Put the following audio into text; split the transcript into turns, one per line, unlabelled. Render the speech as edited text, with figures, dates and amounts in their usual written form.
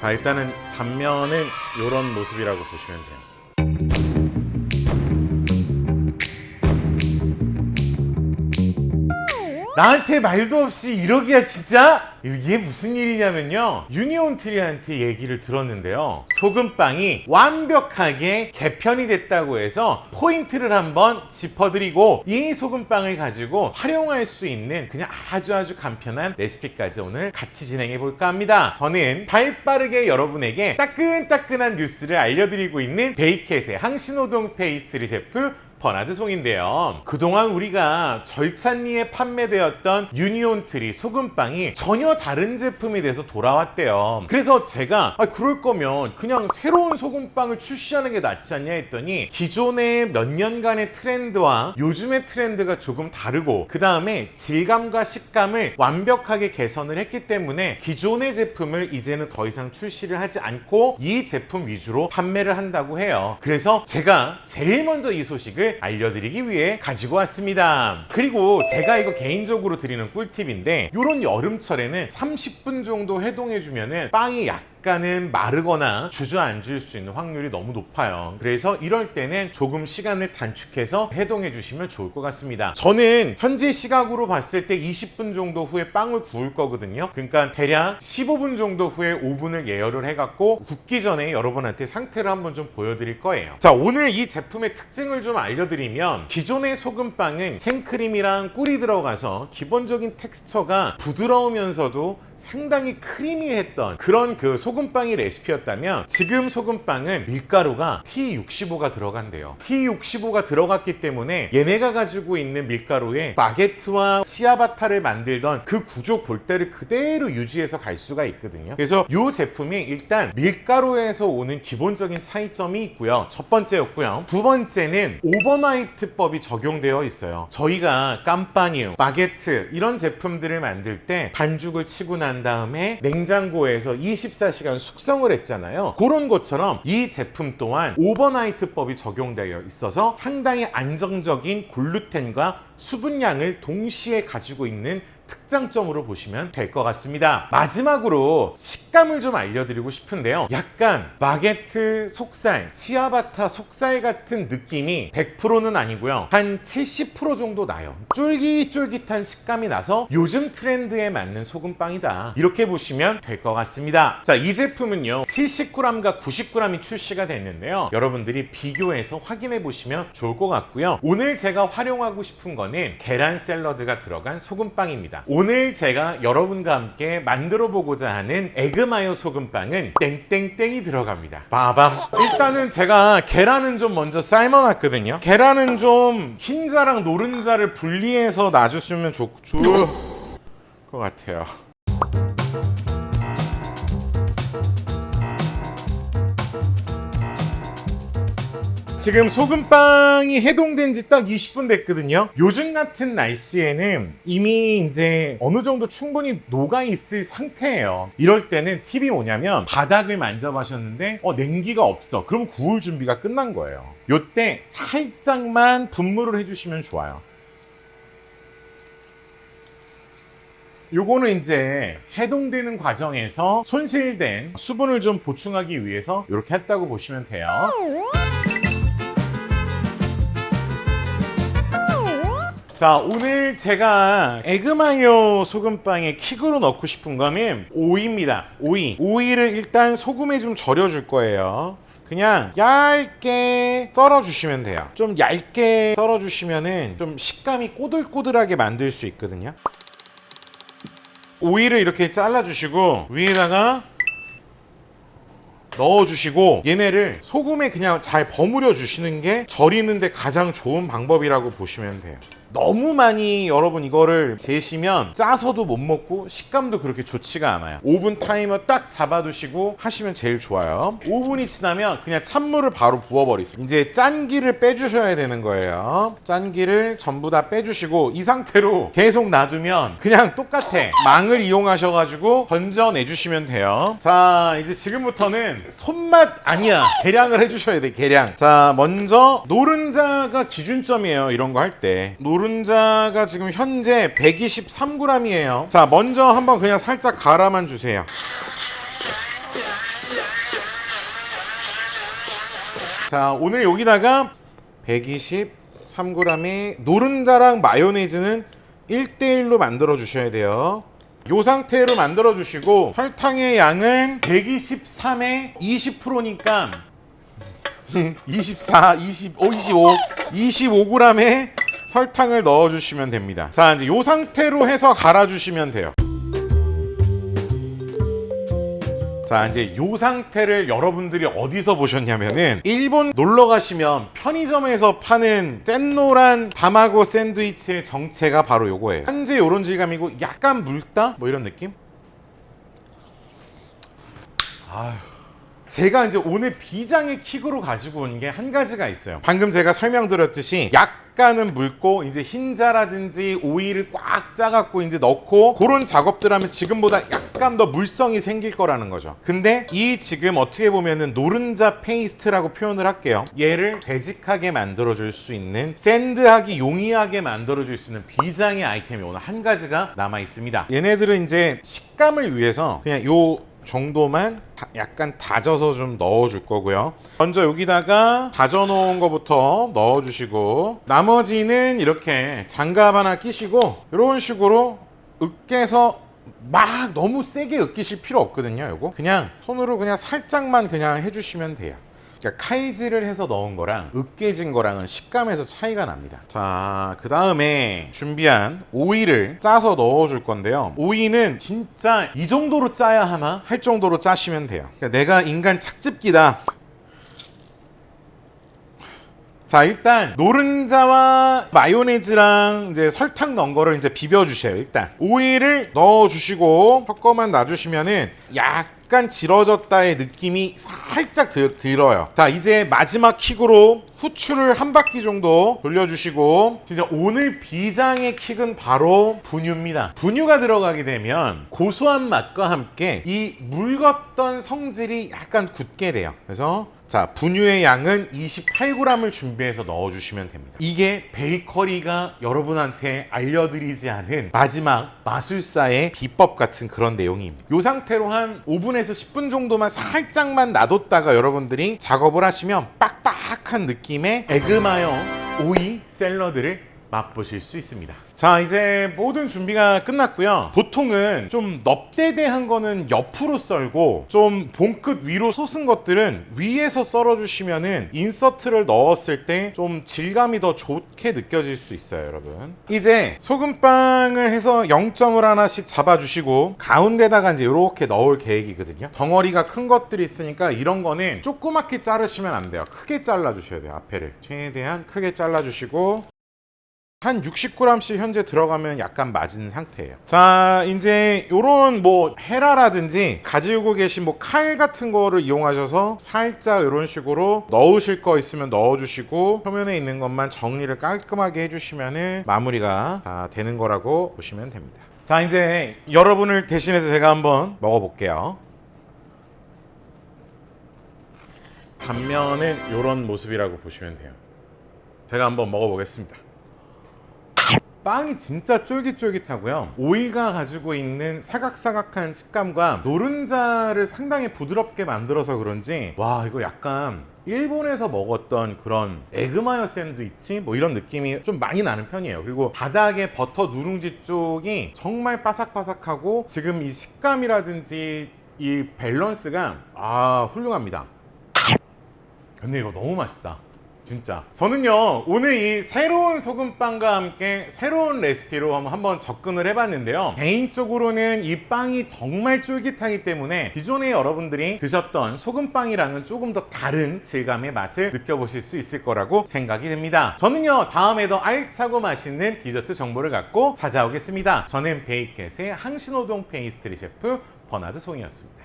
자, 일단은 단면은 이런 모습이라고 보시면 돼요. 나한테 말도 없이 이러기야 진짜? 이게 무슨 일이냐면요, 유니온트리한테 얘기를 들었는데요, 소금빵이 완벽하게 개편이 됐다고 해서 포인트를 한번 짚어드리고 이 소금빵을 가지고 활용할 수 있는 그냥 아주 간편한 레시피까지 오늘 같이 진행해 볼까 합니다. 저는 발빠르게 여러분에게 따끈따끈한 뉴스를 알려드리고 있는 베이켓의 항신호동 페이스트리 셰프 버나드 송인데요. 그동안 우리가 절찬리에 판매되었던 유니온트리 소금빵이 전혀 다른 제품이 돼서 돌아왔대요. 그래서 제가 그럴 거면 그냥 새로운 소금빵을 출시하는 게 낫지 않냐 했더니, 기존의 몇 년간의 트렌드와 요즘의 트렌드가 조금 다르고 그 다음에 질감과 식감을 완벽하게 개선을 했기 때문에 기존의 제품을 이제는 더 이상 출시를 하지 않고 이 제품 위주로 판매를 한다고 해요. 그래서 제가 제일 먼저 이 소식을 알려드리기 위해 가지고 왔습니다. 그리고 제가 이거 개인적으로 드리는 꿀팁인데, 이런 여름철에는 30분 정도 해동해주면은 빵이 약간은 마르거나 주저앉을 수 있는 확률이 너무 높아요. 그래서 이럴 때는 조금 시간을 단축해서 해동해 주시면 좋을 것 같습니다. 저는 현재 시각으로 봤을 때 20분 정도 후에 빵을 구울 거거든요. 그러니까 대략 15분 정도 후에 오븐을 예열을 해갖고 굽기 전에 여러분한테 상태를 한번 좀 보여드릴 거예요. 자, 오늘 이 제품의 특징을 좀 알려드리면, 기존의 소금빵은 생크림이랑 꿀이 들어가서 기본적인 텍스처가 부드러우면서도 상당히 크리미했던 그런 그 소금빵이 레시피였다면, 지금 소금빵은 밀가루가 T65가 들어간대요. T65가 들어갔기 때문에 얘네가 가지고 있는 밀가루에 바게트와 치아바타를 만들던 그 구조 골대를 그대로 유지해서 갈 수가 있거든요. 그래서 이 제품이 일단 밀가루에서 오는 기본적인 차이점이 있고요. 첫 번째였고요. 두 번째는 오버나이트법이 적용되어 있어요. 저희가 깜빠뉴, 바게트 이런 제품들을 만들 때 반죽을 치고 난 다음에 냉장고에서 24시간 숙성을 했잖아요. 그런 것처럼 이 제품 또한 오버나이트법이 적용되어 있어서 상당히 안정적인 글루텐과 수분량을 동시에 가지고 있는 특장점으로 보시면 될 것 같습니다. 마지막으로 식감을 좀 알려드리고 싶은데요, 약간 바게트 속살, 치아바타 속살 같은 느낌이 100%는 아니고요, 한 70% 정도 나요. 쫄깃쫄깃한 식감이 나서 요즘 트렌드에 맞는 소금빵이다, 이렇게 보시면 될 것 같습니다. 자, 이 제품은요 70g과 90g이 출시가 됐는데요, 여러분들이 비교해서 확인해 보시면 좋을 것 같고요. 오늘 제가 활용하고 싶은 거는 계란 샐러드가 들어간 소금빵입니다. 오늘 제가 여러분과 함께 만들어 보고자 하는 에그마요 소금빵은 땡땡땡이 들어갑니다. 빠밤. 일단은 제가 계란은 좀 먼저 삶아놨거든요. 계란은 좀 흰자랑 노른자를 분리해서 놔주시면 좋을 것 같아요. 지금 소금빵이 해동된 지 딱 20분 됐거든요. 요즘 같은 날씨에는 이미 이제 어느 정도 충분히 녹아있을 상태예요. 이럴 때는 팁이 뭐냐면, 바닥을 만져보셨는데 냉기가 없어. 그럼 구울 준비가 끝난 거예요. 요때 살짝만 분무를 해주시면 좋아요. 요거는 이제 해동되는 과정에서 손실된 수분을 좀 보충하기 위해서 이렇게 했다고 보시면 돼요. 자, 오늘 제가 에그마요 소금빵에 킥으로 넣고 싶은 거는 오이입니다. 오이를 일단 소금에 좀 절여줄 거예요. 그냥 얇게 썰어주시면 돼요. 좀 얇게 썰어주시면은 좀 식감이 꼬들꼬들하게 만들 수 있거든요. 오이를 이렇게 잘라주시고 위에다가 넣어주시고, 얘네를 소금에 그냥 잘 버무려 주시는 게 절이는데 가장 좋은 방법이라고 보시면 돼요. 너무 많이 여러분 이거를 재시면 짜서도 못 먹고 식감도 그렇게 좋지가 않아요. 오븐 타이머 딱 잡아두시고 하시면 제일 좋아요. 5분이 지나면 그냥 찬물을 바로 부어버리세요. 이제 짠기를 빼주셔야 되는 거예요. 짠기를 전부 다 빼주시고 이 상태로 계속 놔두면 그냥 똑같아. 망을 이용하셔가지고 건져내주시면 돼요. 자, 이제 지금부터는 손맛 아니야, 계량을 해주셔야 돼. 계량. 자, 먼저 노른자가 기준점이에요. 이런 거 할 때 노른자가 지금 현재 123g이에요. 자, 먼저 한번 그냥 살짝 갈아만 주세요. 자, 오늘 여기다가 123g의 노른자랑 마요네즈는 1대1로 만들어 주셔야 돼요. 이 상태로 만들어 주시고 설탕의 양은 123에 20%니까 24, 25, 25g의 설탕을 넣어 주시면 됩니다. 자, 이제 이 상태로 해서 갈아 주시면 돼요. 자, 이제 이 상태를 여러분들이 어디서 보셨냐면은 일본 놀러 가시면 편의점에서 파는 센노란 다마고 샌드위치의 정체가 바로 요거예요. 현재 요런 질감이고 약간 묽다? 뭐 이런 느낌? 아휴. 제가 이제 오늘 비장의 킥으로 가지고 온 게 한 가지가 있어요. 방금 제가 설명드렸듯이 약간은 묽고 이제 흰자라든지 오일을 꽉 짜갖고 이제 넣고 그런 작업들 하면 지금보다 약간 더 물성이 생길 거라는 거죠. 근데 이 지금 어떻게 보면은 노른자 페이스트라고 표현을 할게요. 얘를 되직하게 만들어줄 수 있는, 샌드하기 용이하게 만들어줄 수 있는 비장의 아이템이 오늘 한 가지가 남아 있습니다. 얘네들은 이제 식감을 위해서 그냥 요 정도만 약간 다져서 좀 넣어줄 거고요. 먼저 여기다가 다져 놓은 거부터 넣어주시고 나머지는 이렇게 장갑 하나 끼시고 이런 식으로 으깨서 막 너무 세게 으깨실 필요 없거든요. 요거 그냥 손으로 그냥 살짝만 그냥 해주시면 돼요. 그러니까 칼질을 해서 넣은 거랑 으깨진 거랑은 식감에서 차이가 납니다. 자, 그 다음에 준비한 오이를 짜서 넣어줄 건데요. 오이는 진짜 이 정도로 짜야 하나 할 정도로 짜시면 돼요. 그러니까 내가 인간 착즙기다. 자, 일단 노른자와 마요네즈랑 이제 설탕 넣은 거를 이제 비벼주세요. 일단 오이를 넣어주시고 섞어만 놔주시면은 약간 질어졌다의 느낌이 살짝 들어요. 자, 이제 마지막 킥으로 후추를 한 바퀴 정도 돌려주시고, 진짜 오늘 비장의 킥은 바로 분유입니다. 분유가 들어가게 되면 고소한 맛과 함께 이 묽었던 성질이 약간 굳게 돼요. 그래서 자, 분유의 양은 28g을 준비해서 넣어주시면 됩니다. 이게 베이커리가 여러분한테 알려드리지 않은 마지막 마술사의 비법 같은 그런 내용입니다. 이 상태로 한 5분에서 10분 정도만 살짝만 놔뒀다가 여러분들이 작업을 하시면 빡빡한 느낌의 에그마요 오이 샐러드를 맛보실 수 있습니다. 자, 이제 모든 준비가 끝났고요. 보통은 좀 넙대대한 거는 옆으로 썰고 좀 본끝 위로 솟은 것들은 위에서 썰어주시면은 인서트를 넣었을 때 좀 질감이 더 좋게 느껴질 수 있어요, 여러분. 이제 소금빵을 해서 0점을 하나씩 잡아주시고 가운데다가 이제 이렇게 넣을 계획이거든요. 덩어리가 큰 것들이 있으니까 이런 거는 조그맣게 자르시면 안 돼요. 크게 잘라주셔야 돼요, 앞에를. 최대한 크게 잘라주시고 한 60g씩 현재 들어가면 약간 맞은 상태예요. 자, 이제 요런 뭐 헤라라든지 가지고 계신 뭐 칼 같은 거를 이용하셔서 살짝 이런 식으로 넣으실 거 있으면 넣어주시고 표면에 있는 것만 정리를 깔끔하게 해주시면은 마무리가 다 되는 거라고 보시면 됩니다. 자, 이제 여러분을 대신해서 제가 한번 먹어볼게요. 단면은 요런 모습이라고 보시면 돼요. 제가 한번 먹어보겠습니다. 빵이 진짜 쫄깃쫄깃하고요. 오이가 가지고 있는 사각사각한 식감과 노른자를 상당히 부드럽게 만들어서 그런지 와, 이거 약간 일본에서 먹었던 그런 에그마요 샌드위치 뭐 이런 느낌이 좀 많이 나는 편이에요. 그리고 바닥에 버터 누룽지 쪽이 정말 바삭바삭하고 지금 이 식감이라든지 이 밸런스가 훌륭합니다. 근데 이거 너무 맛있다. 진짜 저는요 오늘 이 새로운 소금빵과 함께 새로운 레시피로 한번 접근을 해봤는데요. 개인적으로는 이 빵이 정말 쫄깃하기 때문에 기존에 여러분들이 드셨던 소금빵이랑은 조금 더 다른 질감의 맛을 느껴보실 수 있을 거라고 생각이 듭니다. 저는요 다음에 더 알차고 맛있는 디저트 정보를 갖고 찾아오겠습니다. 저는 베이켓의 항신호동 페이스트리 셰프 버나드 송이었습니다.